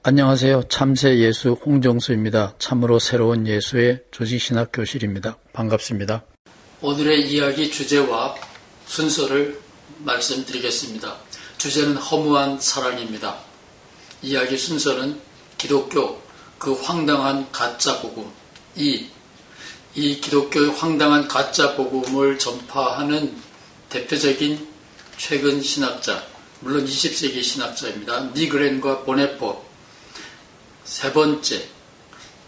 안녕하세요. 참새 예수 홍정수입니다. 참으로 새로운 예수의 조직신학 교실입니다. 반갑습니다. 오늘의 이야기 주제와 순서를 말씀드리겠습니다. 주제는 허무한 사랑입니다. 이야기 순서는 기독교, 그 황당한 가짜 복음. 이 기독교의 황당한 가짜 복음을 전파하는 대표적인 최근 신학자, 물론 20세기 신학자입니다. 니그렌과 보네포. 세 번째,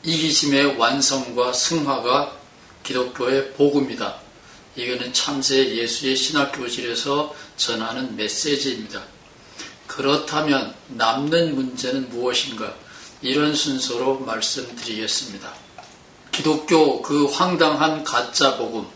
이기심의 완성과 승화가 기독교의 복음이다. 이거는 참새 예수의 신학교실에서 전하는 메시지입니다. 그렇다면 남는 문제는 무엇인가? 이런 순서로 말씀드리겠습니다. 기독교 그 황당한 가짜 복음.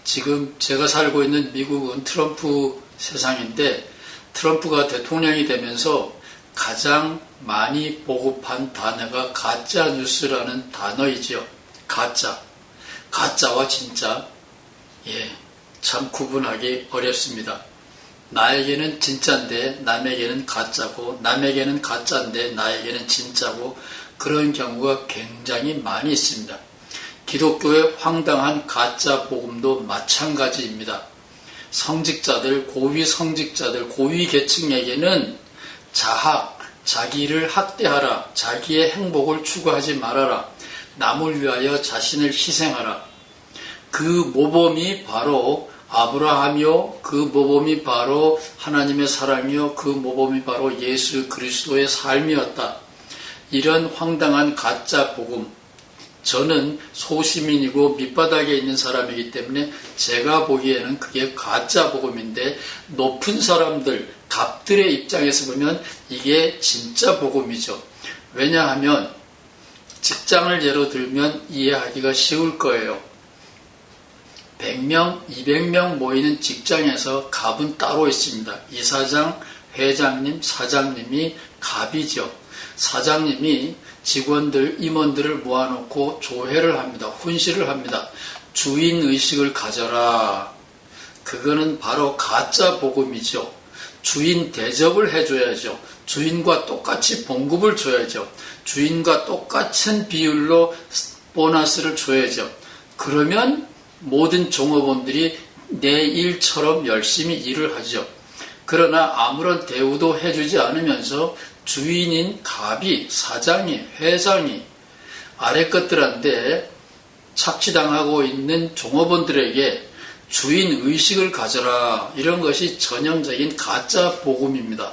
지금 제가 살고 있는 미국은 트럼프 세상인데, 트럼프가 대통령이 되면서 가장 많이 보급한 단어가 가짜 뉴스라는 단어이죠. 가짜와 진짜. 참 구분하기 어렵습니다. 나에게는 진짜인데 남에게는 가짜고, 남에게는 가짜인데 나에게는 진짜고, 그런 경우가 굉장히 많이 있습니다. 기독교의 황당한 가짜 복음도 마찬가지입니다. 성직자들, 고위 성직자들, 고위 계층에게는 자기를 학대하라, 자기의 행복을 추구하지 말아라, 남을 위하여 자신을 희생하라. 그 모범이 바로 아브라함이요, 그 모범이 바로 하나님의 사랑이요, 그 모범이 바로 예수 그리스도의 삶이었다. 이런 황당한 가짜 복음, 저는 소시민이고 밑바닥에 있는 사람이기 때문에 제가 보기에는 그게 가짜 복음인데, 높은 사람들, 갑들의 입장에서 보면 이게 진짜 복음이죠. 왜냐하면 직장을 예로 들면 이해하기가 쉬울 거예요. 100명, 200명 모이는 직장에서 갑은 따로 있습니다. 이사장, 회장님, 사장님이 갑이죠. 사장님이 직원들, 임원들을 모아놓고 조회를 합니다. 훈시를 합니다. 주인의식을 가져라. 그거는 바로 가짜 복음이죠. 주인 대접을 해줘야죠. 주인과 똑같이 봉급을 줘야죠. 주인과 똑같은 비율로 보너스를 줘야죠. 그러면 모든 종업원들이 내 일처럼 열심히 일을 하죠. 그러나 아무런 대우도 해주지 않으면서 주인인 갑이, 사장이, 회장이 아래 것들한테 착취당하고 있는 종업원들에게 주인의식을 가져라. 이런 것이 전형적인 가짜 복음입니다.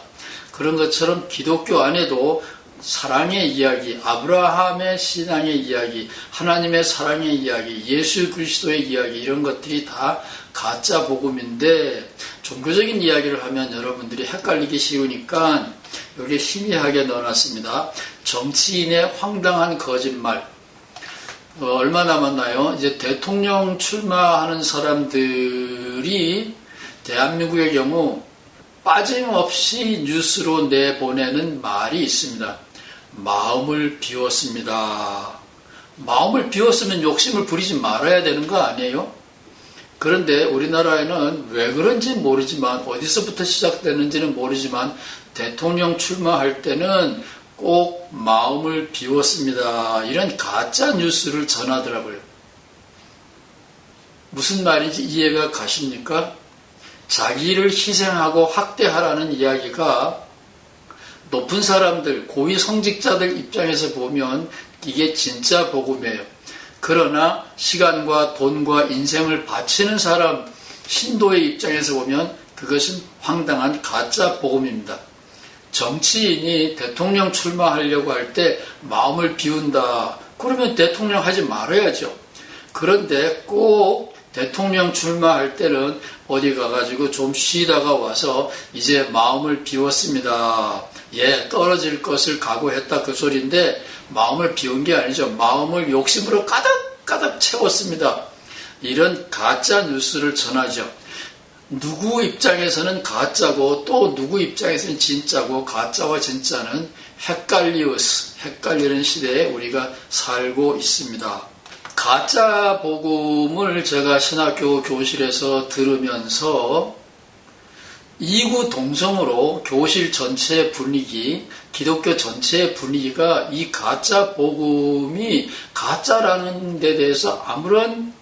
그런 것처럼 기독교 안에도 사랑의 이야기, 아브라함의 신앙의 이야기, 하나님의 사랑의 이야기, 예수 그리스도의 이야기, 이런 것들이 다 가짜 복음인데, 종교적인 이야기를 하면 여러분들이 헷갈리기 쉬우니까 여기에 희미하게 넣어놨습니다. 정치인의 황당한 거짓말. 얼마 남았나요? 이제 대통령 출마하는 사람들이 대한민국의 경우 빠짐없이 뉴스로 내보내는 말이 있습니다. 마음을 비웠습니다. 마음을 비웠으면 욕심을 부리지 말아야 되는 거 아니에요? 그런데 우리나라에는 왜 그런지 모르지만, 어디서부터 시작되는지는 모르지만, 대통령 출마할 때는 꼭 마음을 비웠습니다. 이런 가짜 뉴스를 전하더라고요. 무슨 말인지 이해가 가십니까? 자기를 희생하고 학대하라는 이야기가 높은 사람들, 고위 성직자들 입장에서 보면 이게 진짜 복음이에요. 그러나 시간과 돈과 인생을 바치는 사람, 신도의 입장에서 보면 그것은 황당한 가짜 복음입니다. 정치인이 대통령 출마하려고 할 때 마음을 비운다. 그러면 대통령 하지 말아야죠. 그런데 꼭 대통령 출마할 때는 어디 가가지고 좀 쉬다가 와서 이제 마음을 비웠습니다. 떨어질 것을 각오했다, 그 소리인데 마음을 비운 게 아니죠. 마음을 욕심으로 가득 채웠습니다. 이런 가짜 뉴스를 전하죠. 누구 입장에서는 가짜고 또 누구 입장에서는 진짜고, 가짜와 진짜는 헷갈리는 시대에 우리가 살고 있습니다. 가짜 복음을 제가 신학교 교실에서 들으면서 이구 동성으로 교실 전체의 분위기, 기독교 전체의 분위기가 이 가짜 복음이 가짜라는 데 대해서 아무런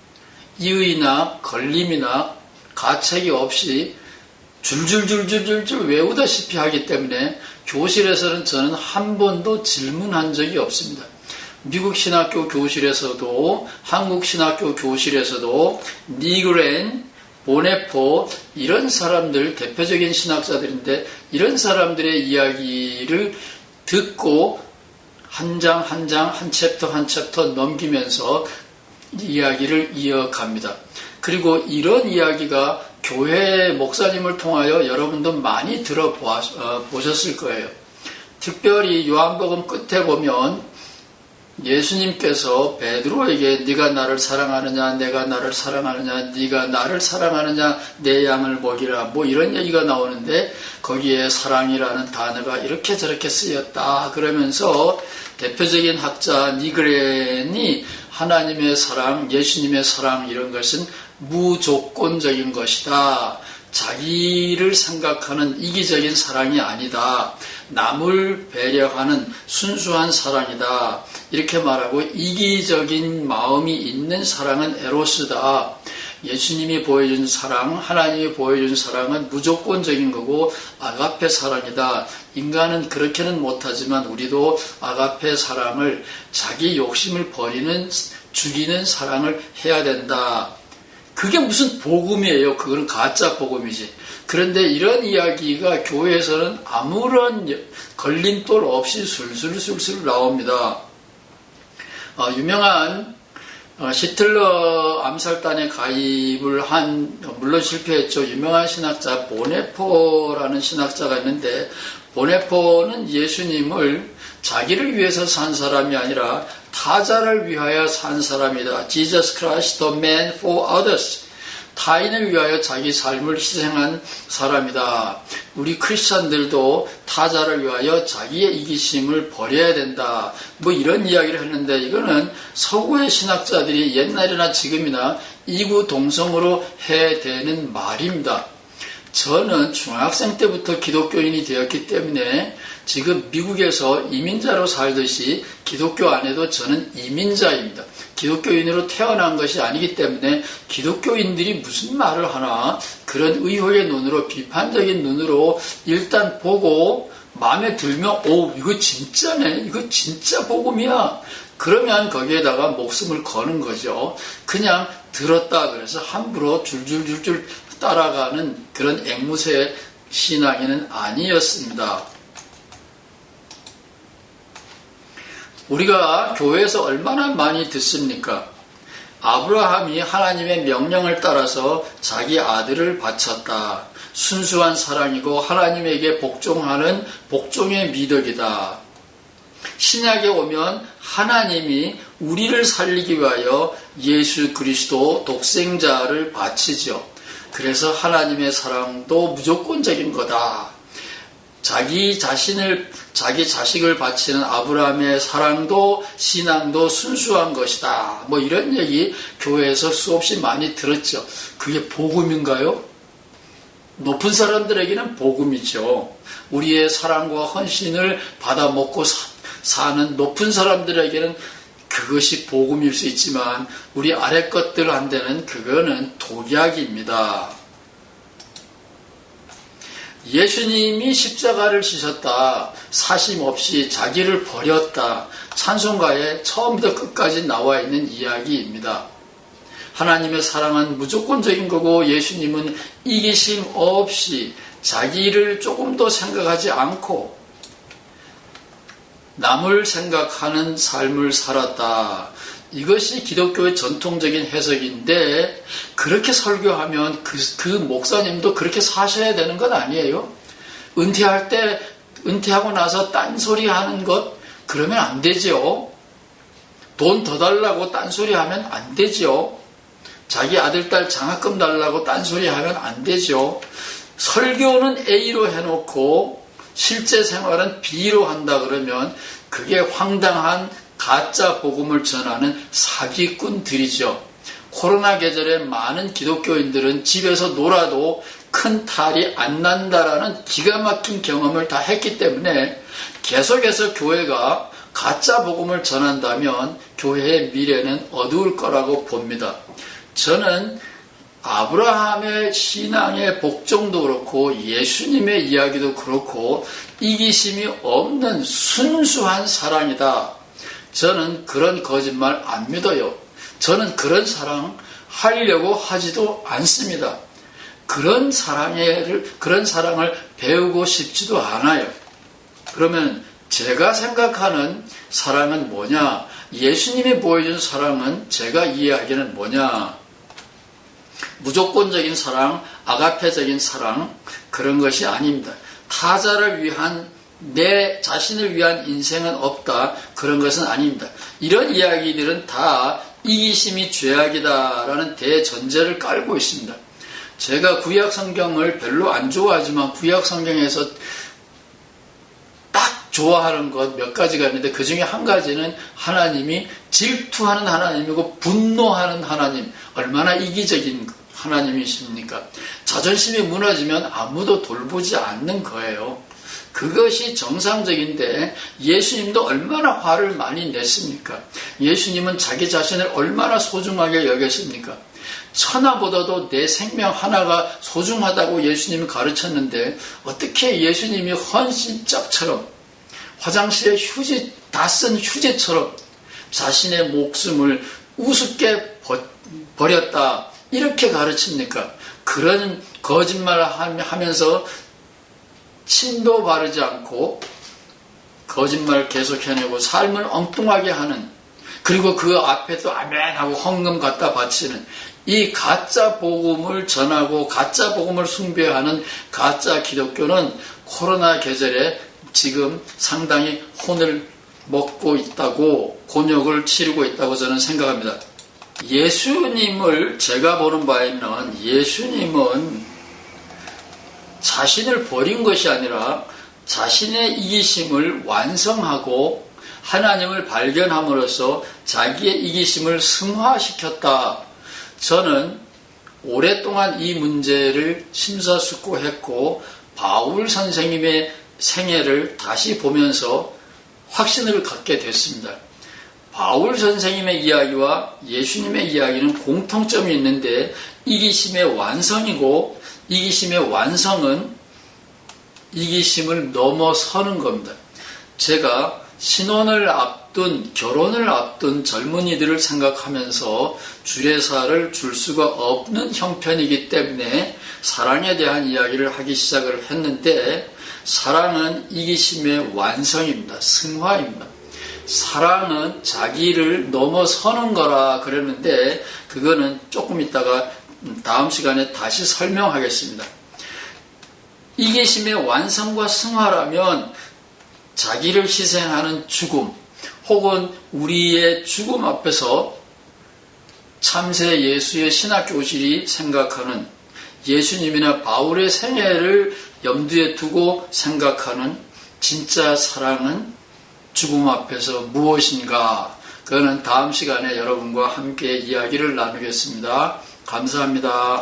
이의나 걸림이나 가책이 없이 줄줄줄줄줄줄 외우다시피 하기 때문에 교실에서는 저는 한 번도 질문한 적이 없습니다. 미국 신학교 교실에서도 한국 신학교 교실에서도 니그렌, 보네포 이런 사람들 대표적인 신학자들인데 이런 사람들의 이야기를 듣고 한 장 한 장 한 챕터 한 챕터 넘기면서 이야기를 이어갑니다. 그리고 이런 이야기가 교회 목사님을 통하여 여러분도 많이 들어보셨을 거예요. 특별히 요한복음 끝에 보면 예수님께서 베드로에게 네가 나를 사랑하느냐, 내가 나를 사랑하느냐, 네가 나를 사랑하느냐, 내 양을 먹이라, 뭐 이런 얘기가 나오는데 거기에 사랑이라는 단어가 이렇게 저렇게 쓰였다 그러면서 대표적인 학자 니그렌이 하나님의 사랑, 예수님의 사랑 이런 것은 무조건적인 것이다. 자기를 생각하는 이기적인 사랑이 아니다. 남을 배려하는 순수한 사랑이다. 이렇게 말하고 이기적인 마음이 있는 사랑은 에로스다. 예수님이 보여준 사랑, 하나님이 보여준 사랑은 무조건적인 거고 아가페 사랑이다. 인간은 그렇게는 못하지만 우리도 아가페 사랑을 자기 욕심을 버리는 죽이는 사랑을 해야 된다. 그게 무슨 복음이에요. 그거는 가짜 복음이지. 그런데 이런 이야기가 교회에서는 아무런 걸림돌 없이 술술술술 나옵니다. 유명한 히틀러 암살단에 가입을 한, 물론 실패했죠. 유명한 신학자 보네포라는 신학자가 있는데 보네포는 예수님을 자기를 위해서 산 사람이 아니라 타자를 위하여 산 사람이다. Jesus Christ, the man for others. 타인을 위하여 자기 삶을 희생한 사람이다. 우리 크리스찬들도 타자를 위하여 자기의 이기심을 버려야 된다. 뭐 이런 이야기를 했는데 이거는 서구의 신학자들이 옛날이나 지금이나 이구동성으로 해대는 말입니다. 저는 중학생 때부터 기독교인이 되었기 때문에 지금 미국에서 이민자로 살듯이 기독교 안에도 저는 이민자입니다. 기독교인으로 태어난 것이 아니기 때문에 기독교인들이 무슨 말을 하나 그런 의혹의 눈으로 비판적인 눈으로 일단 보고 마음에 들면 오 이거 진짜네 이거 진짜 복음이야 그러면 거기에다가 목숨을 거는 거죠. 그냥 들었다 그래서 함부로 줄줄줄줄 따라가는 그런 앵무새 신앙인은 아니었습니다. 우리가 교회에서 얼마나 많이 듣습니까? 아브라함이 하나님의 명령을 따라서 자기 아들을 바쳤다. 순수한 사랑이고 하나님에게 복종하는 복종의 미덕이다. 신약에 오면 하나님이 우리를 살리기 위하여 예수 그리스도 독생자를 바치죠. 그래서 하나님의 사랑도 무조건적인 거다. 자기 자식을 바치는 아브라함의 사랑도 신앙도 순수한 것이다. 뭐 이런 얘기 교회에서 수없이 많이 들었죠. 그게 복음인가요? 높은 사람들에게는 복음이죠. 우리의 사랑과 헌신을 받아 먹고 사는 높은 사람들에게는 그것이 복음일 수 있지만 우리 아래 것들한테는 그거는 독약입니다. 예수님이 십자가를 지셨다. 사심 없이 자기를 버렸다. 찬송가에 처음부터 끝까지 나와 있는 이야기입니다. 하나님의 사랑은 무조건적인 거고 예수님은 이기심 없이 자기를 조금도 생각하지 않고 남을 생각하는 삶을 살았다. 이것이 기독교의 전통적인 해석인데 그렇게 설교하면 그 목사님도 그렇게 사셔야 되는 건 아니에요. 은퇴할 때 은퇴하고 나서 딴소리 하는 것 그러면 안 되죠. 돈 더 달라고 딴소리 하면 안 되죠. 자기 아들 딸 장학금 달라고 딴소리 하면 안 되죠. 설교는 A로 해놓고 실제 생활은 B로 한다 그러면 그게 황당한 가짜 복음을 전하는 사기꾼들이죠. 코로나 계절에 많은 기독교인들은 집에서 놀아도 큰 탈이 안 난다라는 기가 막힌 경험을 다 했기 때문에 계속해서 교회가 가짜 복음을 전한다면 교회의 미래는 어두울 거라고 봅니다. 저는 아브라함의 신앙의 복종도 그렇고 예수님의 이야기도 그렇고 이기심이 없는 순수한 사랑이다. 저는 그런 거짓말 안 믿어요. 저는 그런 사랑 하려고 하지도 않습니다. 그런 사랑을 배우고 싶지도 않아요. 그러면 제가 생각하는 사랑은 뭐냐? 예수님이 보여준 사랑은 제가 이해하기는 뭐냐? 무조건적인 사랑, 아가페적인 사랑, 그런 것이 아닙니다. 타자를 위한, 내 자신을 위한 인생은 없다. 그런 것은 아닙니다. 이런 이야기들은 다 이기심이 죄악이다라는 대전제를 깔고 있습니다. 제가 구약 성경을 별로 안 좋아하지만 구약 성경에서 딱 좋아하는 것 몇 가지가 있는데 그 중에 한 가지는 하나님이 질투하는 하나님이고 분노하는 하나님, 얼마나 이기적인 하나님이십니까? 자존심이 무너지면 아무도 돌보지 않는 거예요. 그것이 정상적인데 예수님도 얼마나 화를 많이 냈습니까? 예수님은 자기 자신을 얼마나 소중하게 여겼습니까? 천하보다도 내 생명 하나가 소중하다고 예수님이 가르쳤는데 어떻게 예수님이 헌신짝처럼 화장실에 휴지 다 쓴 휴지처럼 자신의 목숨을 우습게 버렸다 이렇게 가르칩니까? 그런 거짓말을 하면서 침도 바르지 않고 거짓말을 계속 해내고 삶을 엉뚱하게 하는, 그리고 그 앞에도 아멘하고 헌금 갖다 바치는 이 가짜 복음을 전하고 가짜 복음을 숭배하는 가짜 기독교는 코로나 계절에 지금 상당히 혼을 먹고 있다고, 곤욕을 치르고 있다고 저는 생각합니다. 예수님을 제가 보는 바에는 예수님은 자신을 버린 것이 아니라 자신의 이기심을 완성하고 하나님을 발견함으로써 자기의 이기심을 승화시켰다. 저는 오랫동안 이 문제를 심사숙고했고 바울 선생님의 생애를 다시 보면서 확신을 갖게 됐습니다. 바울 선생님의 이야기와 예수님의 이야기는 공통점이 있는데 이기심의 완성이고, 이기심의 완성은 이기심을 넘어서는 겁니다. 제가 신혼을 앞둔, 결혼을 앞둔 젊은이들을 생각하면서 주례사를 줄 수가 없는 형편이기 때문에 사랑에 대한 이야기를 하기 시작을 했는데, 사랑은 이기심의 완성입니다. 승화입니다. 사랑은 자기를 넘어서는 거라 그랬는데 그거는 조금 있다가 다음 시간에 다시 설명하겠습니다. 이기심의 완성과 승화라면 자기를 희생하는 죽음, 혹은 우리의 죽음 앞에서 참새 예수의 신학교실이 생각하는 예수님이나 바울의 생애를 염두에 두고 생각하는 진짜 사랑은 죽음 앞에서 무엇인가? 그거는 다음 시간에 여러분과 함께 이야기를 나누겠습니다. 감사합니다.